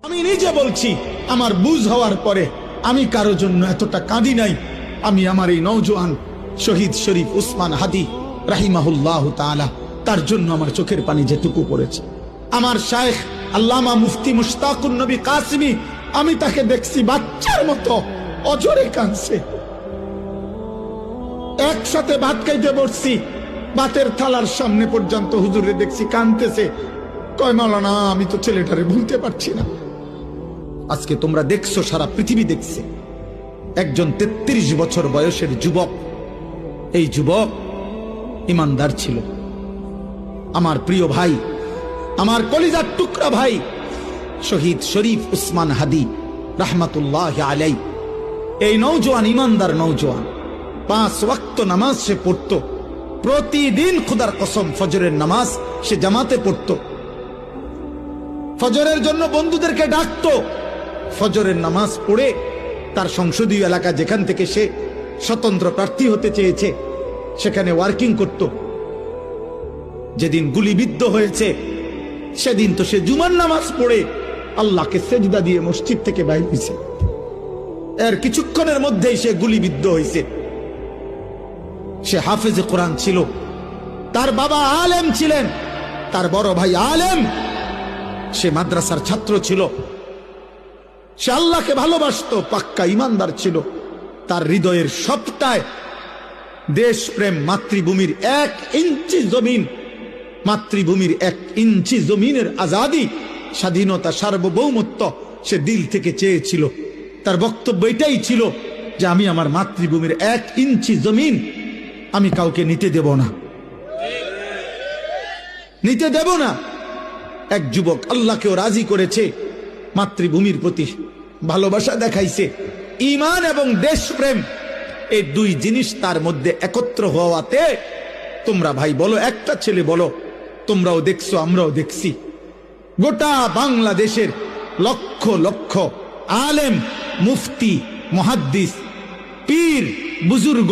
আমি নিজে বলছি, আমার বুঝ হওয়ার পরে আমি কারো জন্য এতটা কাঁদি নাই। আমি আমার এই নওজোয়ান শহীদ শরীফ উসমান হাদি রাহিমাহুল্লাহ তাআলা, তার জন্য আমার চোখের পানি যেটুকু পড়েছে। আমার শায়েখ আল্লামা মুফতি মুশতাকুন নবী কাসিমি, আমি তাকে দেখছি বাচ্চার মতো অজরে কাঁদছে। একসাথে ভাত খাইতে বসছি, ভাতের থালার সামনে পর্যন্ত হুজুরে দেখছি কাঁদতেছে। কয় মাওলানা, আমি তো ছেলেটারে ভুলতে পারছি না। আজকে তোমরা দেখছো, সারা পৃথিবী দেখছে, একজন 33 বছর বয়সের যুবক। এই যুবক ইমানদার ছিল। আমার প্রিয় ভাই, আমার কলিজার টুকরা ভাই শহীদ শরীফ উসমান হাদি রাহমাতুল্লাহ আলাই, এই নওজোয়ান ইমানদার নওজোয়ান 5 ওয়াক্ত নামাজ সে পড়তো প্রতিদিন। খুদার কসম, ফজরের নামাজ সে জামাতে পড়তো। ফজরের জন্য বন্ধুদেরকে ডাকতো। ফজরের নামাজ পড়ে তার সংসদীয় এলাকা, যেখান থেকে সে স্বতন্ত্র প্রার্থী হতে চেয়েছে, সেখানে ওয়ার্কিং করত। যেদিন গুলিবিদ্ধ হয়েছে সেদিন তো সে জুমার নামাজ পড়ে আল্লাহকে সেজদা দিয়ে মসজিদ থেকে বাইর হয়েছে। এর কিছুক্ষণের মধ্যেই সে গুলিবিদ্ধ হয়েছে। সে হাফেজে কোরআন ছিল, তার বাবা আলেম ছিলেন, তার বড় ভাই আলেম, সে মাদ্রাসার ছাত্র ছিল, সে আল্লাহকে ভালোবাসতো, পাক্কা ইমানদার ছিল। তার হৃদয়ের সবটায় দেশপ্রেম, মাতৃভূমির 1 ইঞ্চি জমিন, মাতৃভূমির 1 ইঞ্চি জমিনের আজাদি, স্বাধীনতা, সার্বভৌমত্ব সে দিল থেকে চেয়েছিল। তার বক্তব্য এটাই ছিল যে আমি আমার মাতৃভূমির 1 ইঞ্চি জমিন আমি কাউকে নিতে দেব না, নিতে দেব না। এক যুবক আল্লাহকেও রাজি করেছে, মাতৃভূমির প্রতি ভালোবাসা দেখাইছে। ঈমান এবং দেশপ্রেম, এই 2 জিনিস তার মধ্যে একত্র হওয়াতে, তোমরা ভাই বলো, একটা ছেলে বলো, তোমরাও দেখছো, আমরাও দেখছি, গোটা বাংলাদেশের লক্ষ লক্ষ আলেম, মুফতি, মুহাদ্দিস, পীর, বুজুর্গ,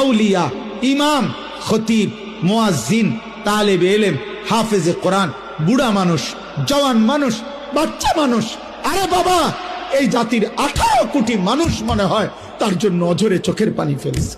আউলিয়া, ইমাম, খতিব, মুয়াজ্জিন, তালেবে ইলম, হাফেজে কোরআন, বুড়া মানুষ, জওয়ান মানুষ, বাচ্চা মানুষ, আরে বাবা, এই জাতির 18 কোটি মানুষ মনে হয় তার জন্য অঝরে চোখের পানি ফেলছে।